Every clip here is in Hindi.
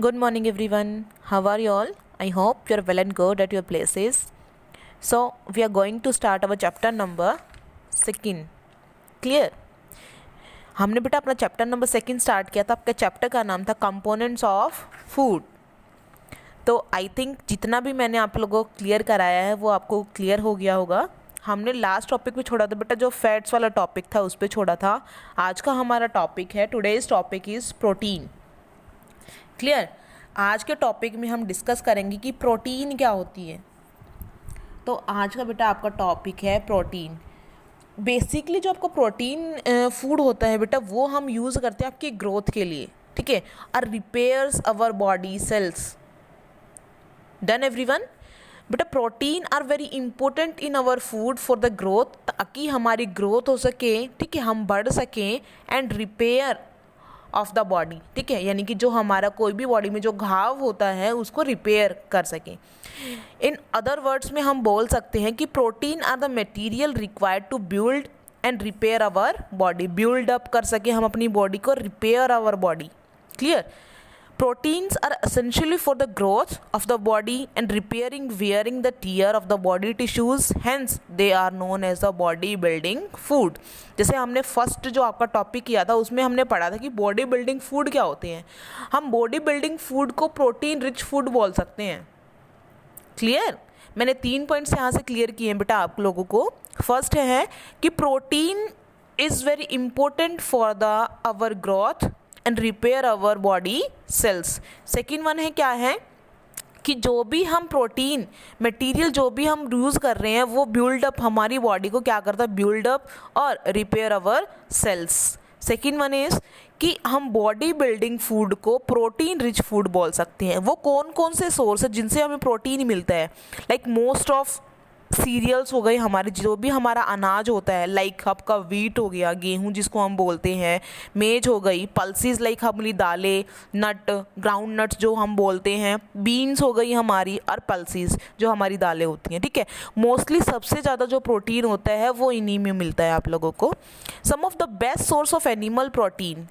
Good morning, everyone. How are you all? I hope you're well and good at your places. So, we are going to start our chapter number second. Clear? हमने बेटा अपना चैप्टर नंबर सेकंड स्टार्ट किया था. आपके चैप्टर का नाम था कंपोनेंट्स ऑफ फूड. तो आई थिंक जितना भी मैंने आप लोगों को क्लियर कराया है वो आपको क्लियर हो गया होगा. हमने लास्ट टॉपिक पे छोड़ा था बेटा, जो फैट्स वाला टॉपिक था उस पर छोड़ा था. आज का हमारा टॉपिक है, today's topic is protein. Clear? आज के टॉपिक में हम डिस्कस करेंगे कि प्रोटीन क्या होती है. तो आज का बेटा आपका टॉपिक है प्रोटीन. बेसिकली जो आपका प्रोटीन फूड होता है बेटा, वो हम यूज़ करते हैं आपकी ग्रोथ के लिए. ठीक है? और repairs our body cells. Done everyone? बेटा protein are very important in our food for the growth, ताकि हमारी ग्रोथ हो सके. ठीक है? हम बढ़ सकें. And repair of the body. ठीक है? यानी कि जो हमारा कोई भी बॉडी में जो घाव होता है उसको रिपेयर कर सकें. इन अदर वर्ड्स में हम बोल सकते हैं कि protein are the material required to build and repair our body. Build up कर सके हम अपनी बॉडी को, repair our body. Clear? Proteins are essentially for the growth of the body and repairing wearing the tear of the body tissues. Hence, they are known as the body building food. जैसे हमने फर्स्ट जो आपका टॉपिक किया था उसमें हमने पढ़ा था कि बॉडी बिल्डिंग फूड क्या होते हैं. हम बॉडी बिल्डिंग फूड को प्रोटीन रिच फूड बोल सकते हैं. क्लियर? मैंने 3 पॉइंट्स यहाँ से क्लियर किए हैं बेटा आप लोगों को. फर्स्ट है कि protein is very important for the our growth and repair our body cells. Second one है क्या है कि जो भी हम प्रोटीन मटेरियल जो भी हम यूज़ कर रहे हैं वो बिल्डअप हमारी बॉडी को क्या करता है, बिल्डअप और repair our cells. Second one is कि हम बॉडी बिल्डिंग फूड को प्रोटीन रिच फूड बोल सकते हैं. वो कौन कौन से सोर्स है जिनसे हमें प्रोटीन मिलता है. लाइक मोस्ट ऑफ सीरियल्स हो गए हमारे, जो भी हमारा अनाज होता है, लाइक आपका वीट हो गया, गेहूं जिसको हम बोलते हैं, मेज हो गई, पल्सेस लाइक हमारी दालें, नट, ग्राउंड नट्स जो हम बोलते हैं, बीन्स हो गई हमारी, और पल्सेस जो हमारी दालें होती हैं. ठीक है? मोस्टली सबसे ज़्यादा जो प्रोटीन होता है वो इन्हीं में मिलता है आप लोगों को. Some of the best source of animal protein.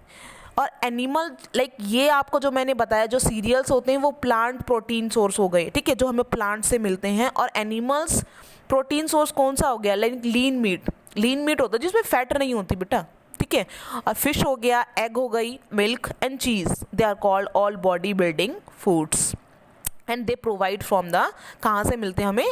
और एनिमल लाइक ये आपको जो मैंने बताया, जो सीरियल्स होते हैं वो प्लांट प्रोटीन सोर्स हो गए. ठीक है? जो हमें प्लांट से मिलते हैं. और एनिमल्स प्रोटीन सोर्स कौन सा हो गया, like lean meat. Lean meat होता है जिसमें फैट नहीं होती बेटा. ठीक है? और फिश हो गया, एग हो गई, milk and cheese. They are called all body building foods and they provide from the, कहाँ से मिलते हैं हमें,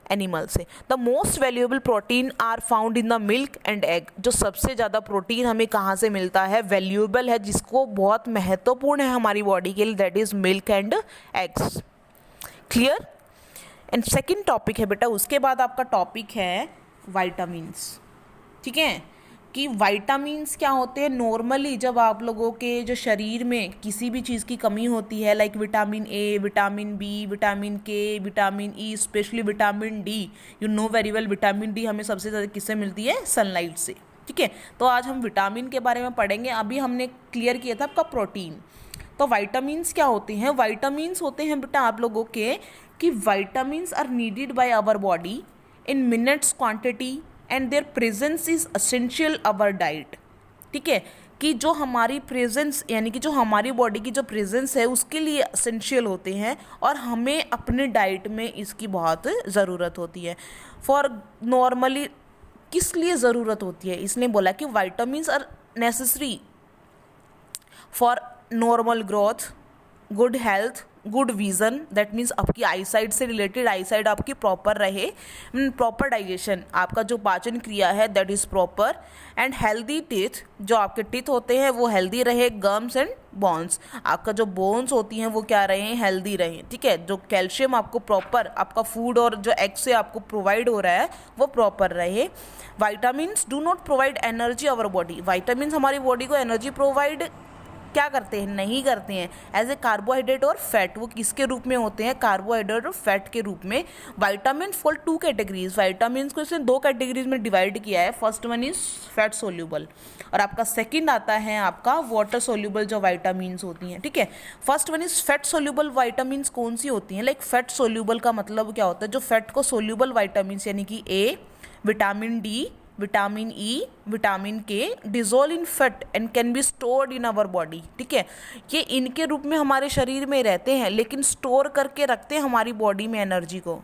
एनिमल से. The most valuable protein are found in the milk and egg. जो सबसे ज़्यादा प्रोटीन हमें कहाँ से मिलता है, वैल्यूएबल है, जिसको बहुत महत्वपूर्ण है हमारी बॉडी के लिए, that is milk and eggs. Clear? And second topic है बेटा, उसके बाद आपका टॉपिक है वाइटामिन्स. ठीक है? कि वाइटामिन्स क्या होते हैं. नॉर्मली जब आप लोगों के जो शरीर में किसी भी चीज़ की कमी होती है, like vitamin A, vitamin B, vitamin K, vitamin E, specially vitamin D, you know very well, vitamin D हमें सबसे ज़्यादा किससे मिलती है, सनलाइट से. ठीक है? तो आज हम विटामिन के बारे में पढ़ेंगे. अभी हमने क्लियर किया था आपका प्रोटीन. तो वाइटामिन्स क्या होते हैं. वाइटामिन्स होते हैं बेटा आप लोगों के कि vitamins are needed by our body in minutes quantity and their presence is essential our diet. ठीक है? कि जो हमारी प्रेजेंस यानी कि जो हमारी बॉडी की जो प्रेजेंस है उसके लिए असेंशियल होते हैं, और हमें अपने डाइट में इसकी बहुत ज़रूरत होती है. फॉर नॉर्मली किस लिए ज़रूरत होती है, इसने बोला कि vitamins are necessary for normal growth, good health, good vision. That means आपकी आई साइड से रिलेटेड, आई साइड आपकी प्रॉपर रहे, प्रॉपर डाइजेशन, आपका जो पाचन क्रिया है that is proper, and healthy teeth, जो आपके टीथ होते हैं वो हेल्दी रहे, गम्स एंड बोन्स, आपका जो बोन्स होती हैं वो क्या रहे, हेल्दी रहे. ठीक है? जो कैल्शियम आपको प्रॉपर आपका फूड और जो एग से आपको प्रोवाइड हो रहा है वो प्रॉपर रहे. Vitamins do not provide energy our body. Vitamins हमारी बॉडी को एनर्जी प्रोवाइड क्या करते हैं, नहीं करते हैं. एज ए कार्बोहाइड्रेट और फैट, वो किसके रूप में होते हैं, कार्बोहाइड्रेट और फैट के रूप में. Vitamin fall 2 categories. वाइटामिन को इसने 2 कैटेगरीज में डिवाइड किया है. First one is fat soluble, और आपका सेकंड आता है आपका वाटर सोल्यूबल जो वाइटामिन्स होती हैं. ठीक है? First one is fat soluble vitamins. कौन सी होती हैं, लाइक फैट सोल्यूबल का मतलब क्या होता है, जो फैट को सोल्यूबल वाइटामिन्स यानी कि A, vitamin D, vitamin E, vitamin K dissolve in fat and can be stored in our body, ठीक है। ये इनके रूप में हमारे शरीर में रहते हैं, लेकिन स्टोर करके रखते हैं हमारी बॉडी में एनर्जी को।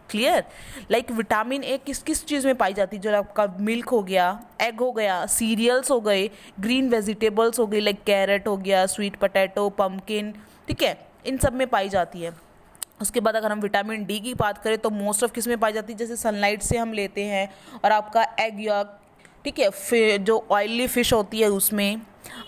क्लियर? लाइक विटामिन ए किस किस चीज़ में पाई जाती है? जो आपका मिल्क हो गया, एग हो गया, सीरियल्स हो गए, ग्रीन वेजिटेबल्स हो गई, लाइक कैरेट हो गया, स्वीट पोटैटो, पम्पकिन, ठीक है, इन सब में पाई जाती है। उसके बाद अगर हम विटामिन डी की बात करें तो मोस्ट ऑफ किस में पाई जाती है? जैसे सनलाइट से हम लेते हैं, और आपका एग यॉक, ठीक है, जो ऑयली फिश होती है उसमें,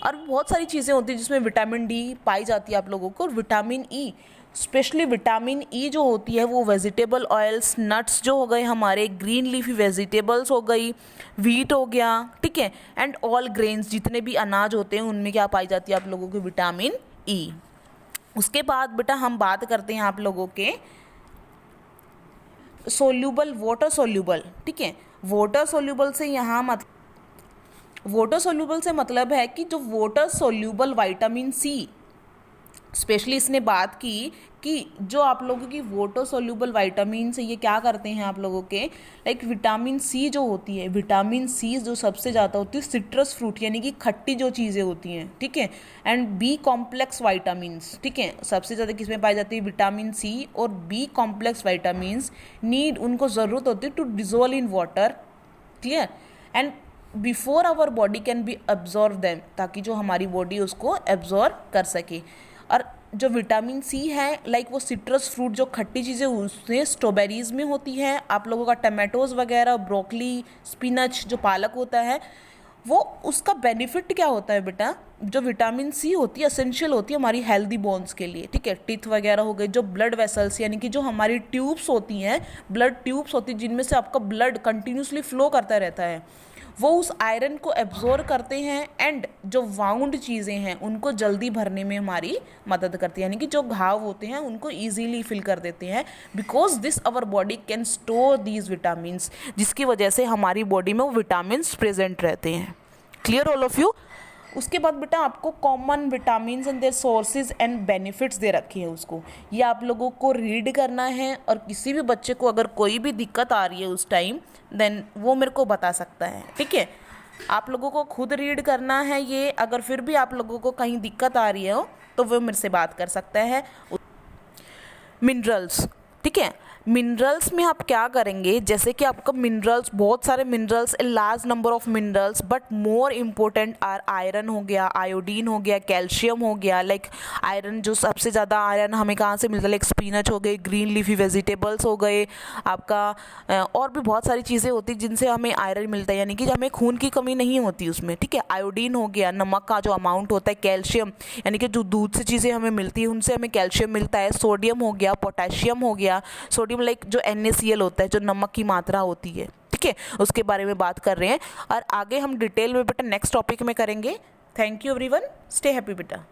और बहुत सारी चीज़ें होती हैं जिसमें विटामिन डी पाई जाती है आप लोगों को। और vitamin E, specially vitamin E जो होती है वो वेजिटेबल ऑयल्स, नट्स जो हो गए हमारे, ग्रीन लीफी वेजिटेबल्स हो गई, व्हीट हो गया, ठीक है, एंड ऑल ग्रेन्स, जितने भी अनाज होते हैं उनमें क्या पाई जाती है आप लोगों को? Vitamin E. उसके बाद बेटा हम बात करते हैं आप लोगों के सोल्यूबल, वाटर सोल्यूबल, ठीक है। वाटर सोल्यूबल से मतलब है कि जो water soluble vitamin C, specially इसने बात की कि जो आप लोगों की वाटर सोल्यूबल विटामिन से ये क्या करते हैं आप लोगों के, लाइक विटामिन सी जो होती है, विटामिन सी जो सबसे ज़्यादा होती है सिट्रस फ्रूट, यानी कि खट्टी जो चीज़ें होती हैं, ठीक है, एंड बी कॉम्प्लेक्स विटामिन्स, ठीक है, सबसे ज़्यादा किसमें पाई जाती है? विटामिन सी और बी कॉम्प्लेक्स विटामिन्स नीड, उनको ज़रूरत होती है to dissolve in water, clear, and before our body can be absorb them, ताकि जो हमारी बॉडी उसको एब्जॉर्व कर सके। और जो विटामिन सी है, लाइक वो सिट्रस फ्रूट जो खट्टी चीज़ें उसमें स्ट्रॉबेरीज में होती है, आप लोगों का टमाटोज़ वगैरह, ब्रोकली, स्पिनच, जो पालक होता है, वो उसका बेनिफिट क्या होता है बेटा? जो विटामिन सी होती है एसेंशियल होती है हमारी हेल्दी बोन्स के लिए, ठीक है, टीथ वगैरह हो गए, जो ब्लड वेसल्स यानी कि जो हमारी ट्यूब्स होती हैं, ब्लड ट्यूब्स होती हैं जिनमें से आपका ब्लड कंटिन्यूसली फ्लो करता रहता है, वो उस आयरन को एब्जॉर्ब करते हैं, एंड जो वाउंड चीज़ें हैं उनको जल्दी भरने में हमारी मदद करती है, यानी कि जो घाव होते हैं उनको ईजीली फिल कर देते हैं, because this our body can store these vitamins, जिसकी वजह से हमारी बॉडी में वो विटामिन्स प्रेजेंट रहते हैं। Clear all of you? उसके बाद बेटा आपको common vitamins and their sources and benefits दे रखे हैं, उसको ये आप लोगों को रीड करना है, और किसी भी बच्चे को अगर कोई भी दिक्कत आ रही है उस टाइम, देन वो मेरे को बता सकता है, ठीक है। आप लोगों को खुद रीड करना है ये, अगर फिर भी आप लोगों को कहीं दिक्कत आ रही है तो वो मेरे से बात कर सकता है। मिनरल्स, ठीक है, मिनरल्स में आप क्या करेंगे? जैसे कि आपका मिनरल्स, बहुत सारे minerals, a large number of minerals, but more important are iron हो गया, आयोडीन हो गया, कैल्शियम हो गया। लाइक आयरन, जो सबसे ज़्यादा आयरन हमें कहाँ से मिलता है? लाइक स्पिनच हो गई, ग्रीन लीफी वेजिटेबल्स हो गए, आपका और भी बहुत सारी चीज़ें होती जिनसे हमें आयरन मिलता है, यानी कि हमें खून की कमी नहीं होती उसमें, ठीक है। आयोडीन हो गया, नमक का जो अमाउंट होता है, कैल्शियम यानी कि जो दूध से चीज़ें हमें मिलती है उनसे हमें कैल्शियम मिलता है, सोडियम हो गया, पोटेशियम हो गया, सोडियम लाइक जो NaCl होता है, जो नमक की मात्रा होती है, ठीक है, उसके बारे में बात कर रहे हैं, और आगे हम डिटेल में बेटा नेक्स्ट टॉपिक में करेंगे। Thank you everyone, stay happy बेटा।